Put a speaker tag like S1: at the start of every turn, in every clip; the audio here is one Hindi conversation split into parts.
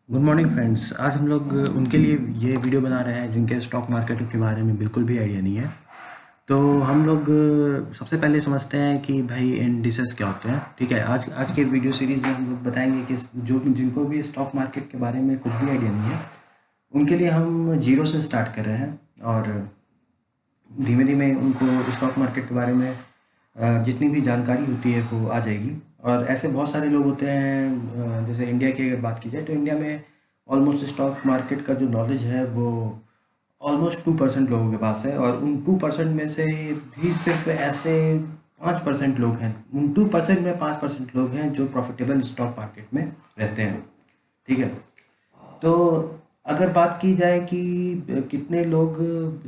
S1: Good morning friends. आज हम लोग उनके लिए ये वीडियो बना रहे हैं जिनके स्टॉक मार्केट के बारे में बिल्कुल भी आइडिया नहीं है। तो हम लोग सबसे पहले समझते हैं कि भाई इंडिसेस क्या होते हैं। ठीक है, आज आज के वीडियो सीरीज़ में हम लोग बताएंगे कि जो जिनको भी स्टॉक मार्केट के बारे में कुछ भी आइडिया नहीं है उनके लिए हम जीरो से स्टार्ट कर रहे हैं और धीमे धीमे उनको स्टॉक मार्केट के बारे में जितनी भी जानकारी होती है वो आ जाएगी। और ऐसे बहुत सारे लोग होते हैं, जैसे इंडिया की अगर बात की जाए तो इंडिया में ऑलमोस्ट स्टॉक मार्केट का जो नॉलेज है वो ऑलमोस्ट 2% लोगों के पास है, और उन 2% में से भी सिर्फ ऐसे 5% लोग हैं, उन 2% में 5% लोग हैं जो प्रॉफिटेबल स्टॉक मार्केट में रहते हैं। ठीक है, तो अगर बात की जाए कि कितने लोग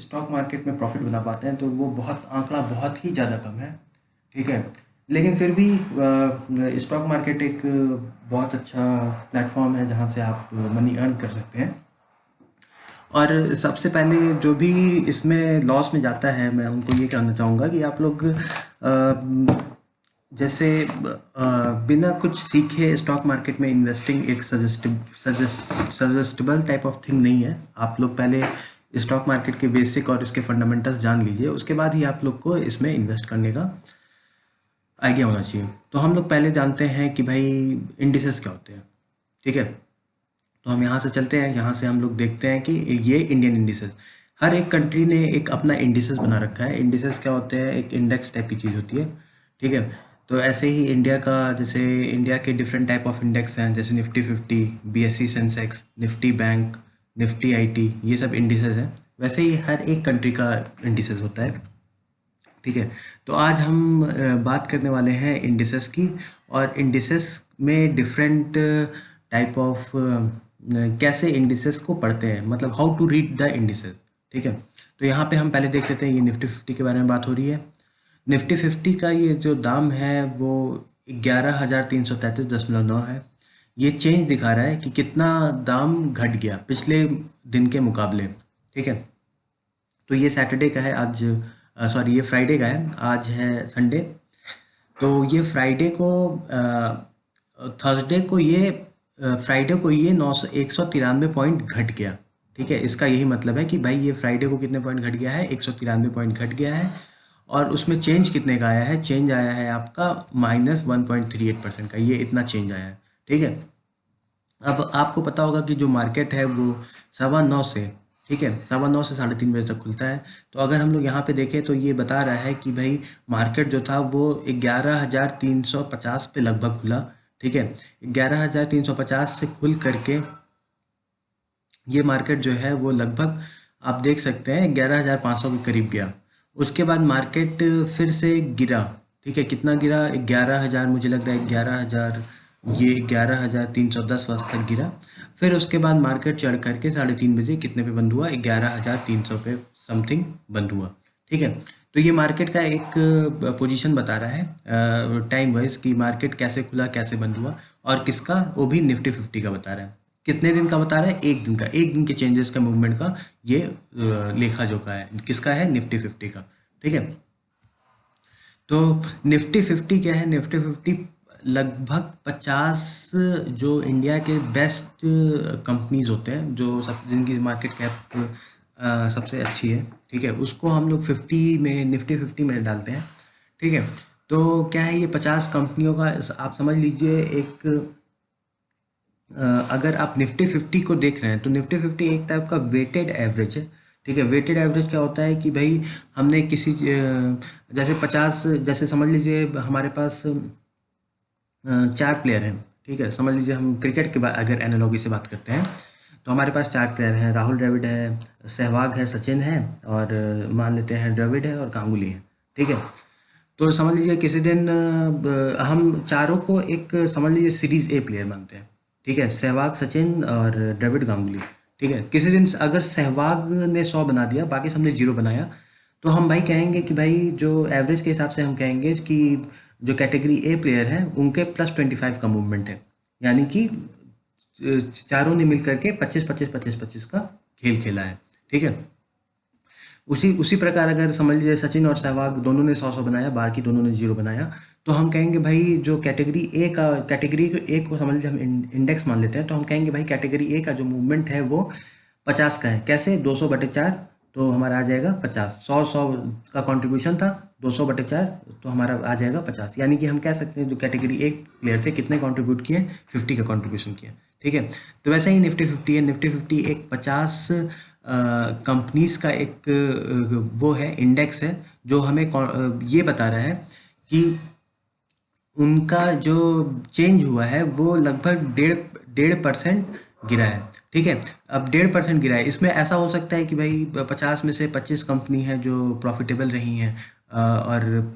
S1: स्टॉक मार्केट में प्रॉफिट बना पाते हैं तो वो आंकड़ा बहुत ही ज़्यादा कम है। ठीक है, लेकिन फिर भी स्टॉक मार्केट एक बहुत अच्छा प्लेटफॉर्म है जहाँ से आप मनी अर्न कर सकते हैं। और सबसे पहले जो भी इसमें लॉस में जाता है, मैं उनको ये कहना चाहूँगा कि आप लोग जैसे बिना कुछ सीखे स्टॉक मार्केट में इन्वेस्टिंग एक सजेस्टेबल टाइप ऑफ थिंग नहीं है। आप लोग पहले स्टॉक मार्केट के बेसिक और इसके फंडामेंटल्स जान लीजिए, उसके बाद ही आप लोग को इसमें इन्वेस्ट करने का आइडिया होना चाहिए। तो हम लोग पहले जानते हैं कि भाई इंडिसेस क्या होते हैं। ठीक है, तो हम यहाँ से चलते हैं, यहाँ से हम लोग देखते हैं कि ये इंडियन इंडिसेस, हर एक कंट्री ने एक अपना इंडिसेस बना रखा है। इंडिसेस क्या होते हैं? एक इंडेक्स टाइप की चीज़ होती है। ठीक है, तो ऐसे ही इंडिया का, जैसे इंडिया के डिफरेंट टाइप ऑफ इंडेक्स हैं, जैसे Nifty 50, BSE Sensex, Nifty bank, Nifty IT, ये सब इंडिसेस हैं। वैसे ही हर एक कंट्री का इंडिसेस होता है। ठीक है, तो आज हम बात करने वाले हैं इंडिसेस की, और इंडिसेस में डिफरेंट टाइप ऑफ कैसे इंडिसेस को पढ़ते हैं, मतलब how to read the indices. ठीक है, तो यहाँ पे हम पहले देख सकते हैं, ये निफ्टी 50 के बारे में बात हो रही है। निफ्टी 50 का ये जो दाम है वो 11,333.9 है। ये चेंज दिखा रहा है कि कितना दाम घट गया पिछले दिन के मुकाबले। ठीक है, तो ये सैटरडे का है आज, सॉरी ये फ्राइडे का है, आज है संडे। तो ये फ्राइडे को, थर्सडे को ये, फ्राइडे को ये 193 पॉइंट घट गया। ठीक है, इसका यही मतलब है कि भाई ये फ्राइडे को कितने पॉइंट घट गया है? 193 पॉइंट घट गया है। और उसमें चेंज कितने का आया है? चेंज आया है आपका -1.38% का, ये इतना चेंज आया है। ठीक है, अब आपको पता होगा कि जो मार्केट है वो 9:15 से, ठीक है, 9:15 से 3:30 बजे तक खुलता है। तो अगर हम लोग यहाँ पे देखें तो ये बता रहा है कि भाई मार्केट जो था वो 11,350 पे लगभग खुला। ठीक है, 11,350 से खुल करके ये मार्केट जो है वो लगभग आप देख सकते हैं 11,500 के करीब गया। उसके बाद मार्केट फिर से गिरा। ठीक है, कितना गिरा? 11,000, मुझे लग रहा है 11,000, ये 11,310 वस्त तक गिरा। फिर उसके बाद मार्केट चढ़ करके 3:30 बजे कितने पे बंद हुआ? 11,300 पे समथिंग बंद हुआ। ठीक है, तो ये मार्केट का एक पोजीशन बता रहा है टाइम वाइज कि मार्केट कैसे खुला, कैसे बंद हुआ, और किसका? वो भी निफ्टी 50 का बता रहा है। कितने दिन का बता रहा है? एक दिन का, एक दिन के चेंजेस का, मूवमेंट का ये लेखा जोखा है। किसका है? निफ्टी 50 का। ठीक है, तो निफ्टी 50 क्या है? निफ्टी 50 लगभग 50 जो इंडिया के बेस्ट कंपनीज होते हैं, जो सब जिनकी मार्केट कैप सबसे अच्छी है, ठीक है, उसको हम लोग 50 में, निफ्टी 50 में डालते हैं। ठीक है, तो क्या है, ये 50 कंपनियों का आप समझ लीजिए एक, अगर आप निफ्टी 50 को देख रहे हैं तो निफ्टी 50 एक टाइप का वेटेड एवरेज है। ठीक है, वेटेड एवरेज क्या होता है कि भाई हमने किसी जैसे 50, जैसे समझ लीजिए हमारे पास 4 प्लेयर हैं। ठीक है, समझ लीजिए हम क्रिकेट के अगर एनालॉगी से बात करते हैं तो हमारे पास 4 प्लेयर हैं, राहुल द्रविड़ है, सहवाग है, सचिन है, और मान लेते हैं द्रविड़ है और गांगुली है। ठीक है, तो समझ लीजिए किसी दिन हम चारों को एक, समझ लीजिए सीरीज ए प्लेयर मानते हैं। ठीक है, सहवाग, सचिन और द्रविड़, गांगुली। ठीक है, किसी दिन अगर सहवाग ने 100 बना दिया, बाकी सबने 0 बनाया, तो हम भाई कहेंगे कि भाई जो एवरेज के हिसाब से हम कहेंगे कि जो कैटेगरी ए प्लेयर हैं उनके +25 का मूवमेंट है। यानी कि चारों ने मिल करके 25 25 25 25 का खेल खेला है। ठीक है, उसी उसी प्रकार अगर समझ लीजिए सचिन और सहवाग दोनों ने 100 बनाया, बाकी दोनों ने 0 बनाया, तो हम कहेंगे भाई जो कैटेगरी ए को समझ लीजिए हम इंडेक्स मान लेते हैं, तो हम कहेंगे भाई कैटेगरी ए का जो मूवमेंट है वो 50 का है। कैसे? 200/4, तो हमारा आ जाएगा 50। 100 का कंट्रीब्यूशन था, 200/4, तो हमारा आ जाएगा 50। यानी कि हम कह सकते हैं जो कैटेगरी ए प्लेयर थे कितने कंट्रीब्यूट किए? 50 का कंट्रीब्यूशन किया। ठीक है, तो वैसे ही निफ्टी 50 है। निफ्टी 50 एक 50 कंपनीज का एक वो है, इंडेक्स है, जो हमें ये बता रहा है कि उनका जो चेंज हुआ है वो लगभग 1.5% गिरा है। ठीक है, अब 1.5% गिरा है, इसमें ऐसा हो सकता है कि भाई 50 में से 25 कंपनी है जो प्रॉफिटेबल रही हैं, और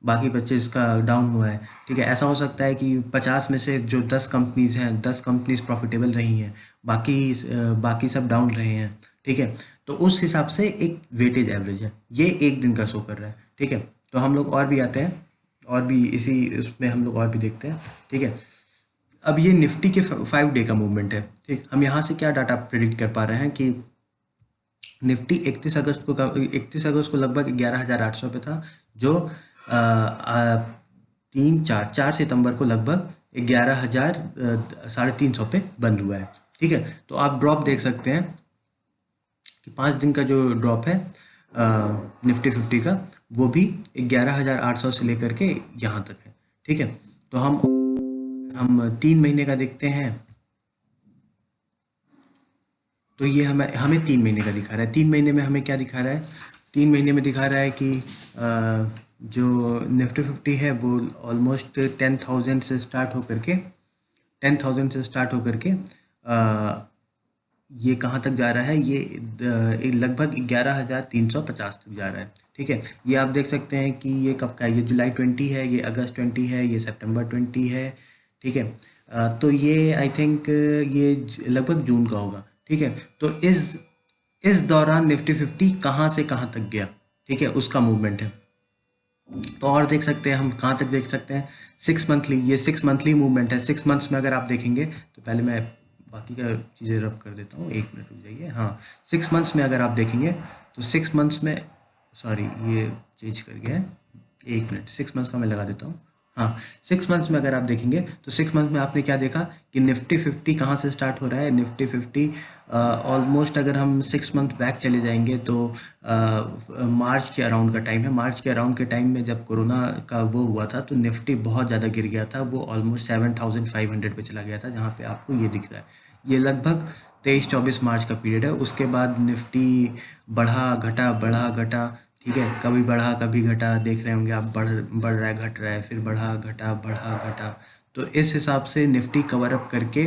S1: बाकी 25 का डाउन हुआ है। ठीक है, ऐसा हो सकता है कि 50 में से जो 10 कंपनीज हैं, 10 कंपनीज प्रॉफिटेबल रही हैं, बाकी सब डाउन रहे हैं। ठीक है, तो उस हिसाब से एक वेटेज एवरेज है, ये एक दिन का शो कर रहा है। ठीक है, तो हम लोग और भी आते हैं, और भी इसी उसमें हम लोग और भी देखते हैं। ठीक है, अब ये निफ्टी के 5 डे का मूवमेंट है। ठीक, हम यहाँ से क्या डाटा प्रेडिक्ट कर पा रहे हैं कि निफ्टी 31 अगस्त को लगभग 11,800 पे था, जो 4 सितंबर को लगभग 11,350 पे बंद हुआ है। ठीक है, तो आप ड्रॉप देख सकते हैं कि 5 दिन का जो ड्रॉप है निफ्टी 50 का, वो भी 11,800 से लेकर के यहाँ तक है। ठीक है, तो हम 3 महीने का देखते हैं, तो ये हमें 3 महीने का दिखा रहा है। 3 महीने में हमें क्या दिखा रहा है? 3 महीने में दिखा रहा है कि जो निफ्टी 50 है वो ऑलमोस्ट 10,000 से स्टार्ट होकर के 10,000 से स्टार्ट होकर के ये कहाँ तक जा रहा है? ये लगभग 11,350 तक जा रहा है। ठीक है, ये आप देख सकते हैं कि ये कब का है? ये जुलाई 20 है, ये अगस्त 20 है, ये सितंबर 20 है। ठीक है, तो ये आई थिंक ये लगभग जून का होगा। ठीक है, तो इस दौरान निफ्टी 50 कहाँ से कहाँ तक गया? ठीक है, उसका मूवमेंट है। तो और देख सकते हैं हम, कहाँ तक देख सकते हैं? 6 मंथली, ये 6 मंथली मूवमेंट है। 6 मंथ्स में अगर आप देखेंगे, तो पहले मैं बाकी का चीज़ें रब कर देता हूँ, 1 मिनट रुक जाइए। हाँ, 6 मंथ्स में अगर आप देखेंगे, तो 6 मंथ्स में, सॉरी ये चेंज कर गया है, 1 मिनट, 6 मंथ्स का मैं लगा देता हूँ। हाँ, 6 मंथ्स में अगर आप देखेंगे, तो 6 मंथ में आपने क्या देखा कि निफ्टी 50 कहाँ से स्टार्ट हो रहा है? निफ्टी 50 ऑलमोस्ट अगर हम 6 मंथ बैक चले जाएंगे, तो मार्च के अराउंड का टाइम है। मार्च के अराउंड के टाइम में जब कोरोना का वो हुआ था, तो निफ्टी बहुत ज़्यादा गिर गया था, वो ऑलमोस्ट 7,500 पे चला गया था, जहाँ पे आपको ये दिख रहा है। ये लगभग 23-24 मार्च का पीरियड है। उसके बाद निफ्टी बढ़ा घटा। ठीक है, कभी बढ़ा कभी घटा, देख रहे होंगे आप, बढ़ रहा है, घट रहा है, फिर बढ़ा घटा। तो इस हिसाब से निफ्टी कवर अप करके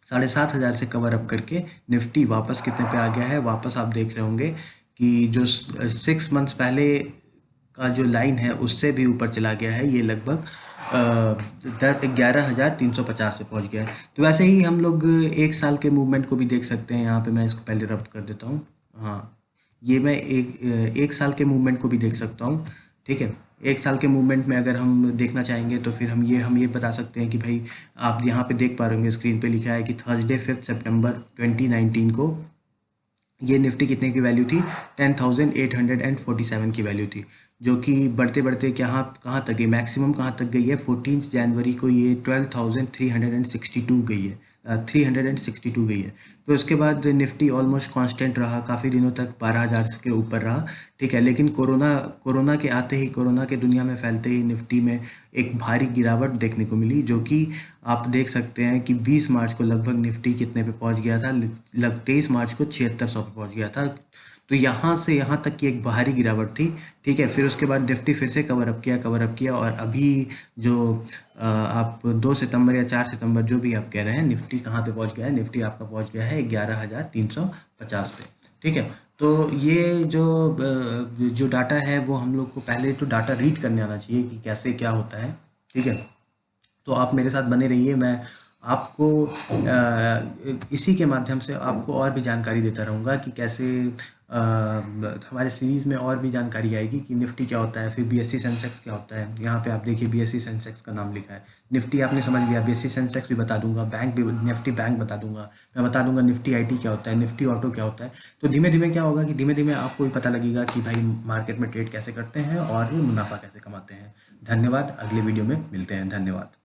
S1: 7,500 से कवर अप करके निफ्टी वापस कितने पे आ गया है? वापस आप देख रहे होंगे कि जो 6 मंथ्स पहले का जो लाइन है उससे भी ऊपर चला गया है। ये लगभग 11,350 पे पहुंच गया है। तो वैसे ही हम लोग 1 साल के मूवमेंट को भी देख सकते हैं। यहाँ पे मैं इसको पहले रब कर देता हूँ। हाँ, ये मैं एक साल के मूवमेंट को भी देख सकता हूँ। ठीक है, 1 साल के मूवमेंट में अगर हम देखना चाहेंगे, तो फिर हम ये बता सकते हैं कि भाई, आप यहाँ पे देख पा रहे होंगे, स्क्रीन पे लिखा है कि थर्सडे 5 सितंबर 2019 को ये निफ्टी कितने की वैल्यू थी? 10,847 की वैल्यू थी, जो कि बढ़ते बढ़ते कहाँ तक गई? मैक्सिमम कहाँ तक गई है? 14 जनवरी को ये 12,362 गई है, 362 गई है। फिर उसके बाद निफ्टी ऑलमोस्ट कांस्टेंट रहा, काफ़ी दिनों तक 12,000 के ऊपर रहा। ठीक है, लेकिन कोरोना के आते ही, कोरोना के दुनिया में फैलते ही निफ्टी में एक भारी गिरावट देखने को मिली, जो कि आप देख सकते हैं कि 20 मार्च को लगभग निफ्टी कितने पे पहुंच गया था? 23 मार्च को 7600 पे पहुंच गया था। तो यहाँ से यहाँ तक की एक भारी गिरावट थी। ठीक है, फिर उसके बाद निफ्टी फिर से कवर अप किया, और अभी जो आप 2 सितंबर या 4 सितंबर जो भी आप कह रहे हैं, निफ्टी कहाँ पे पहुंच गया है? निफ्टी आपका पहुंच गया है 11,350 पे। ठीक है, तो ये जो डाटा है वो हम लोग को पहले तो डाटा रीड करने आना चाहिए कि कैसे क्या होता है। ठीक है, तो आप मेरे साथ बने रहिए, मैं आपको इसी के माध्यम से आपको और भी जानकारी देता रहूँगा कि कैसे हमारे सीरीज़ में और भी जानकारी आएगी कि निफ्टी क्या होता है, फिर बीएससी सेंसेक्स क्या होता है। यहाँ पे आप देखिए बीएससी सेंसेक्स का नाम लिखा है, निफ्टी आपने समझ लिया, बीएससी सेंसेक्स भी बता दूंगा, बैंक भी, निफ्टी बैंक बता दूंगा, मैं बता दूंगा निफ्टी आईटी क्या होता है, निफ्टी ऑटो क्या होता है। तो धीमे धीमे क्या होगा कि धीमे धीमे आपको भी पता लगेगा कि भाई मार्केट में ट्रेड कैसे करते हैं और मुनाफा कैसे कमाते हैं। धन्यवाद, अगले वीडियो में मिलते हैं, धन्यवाद।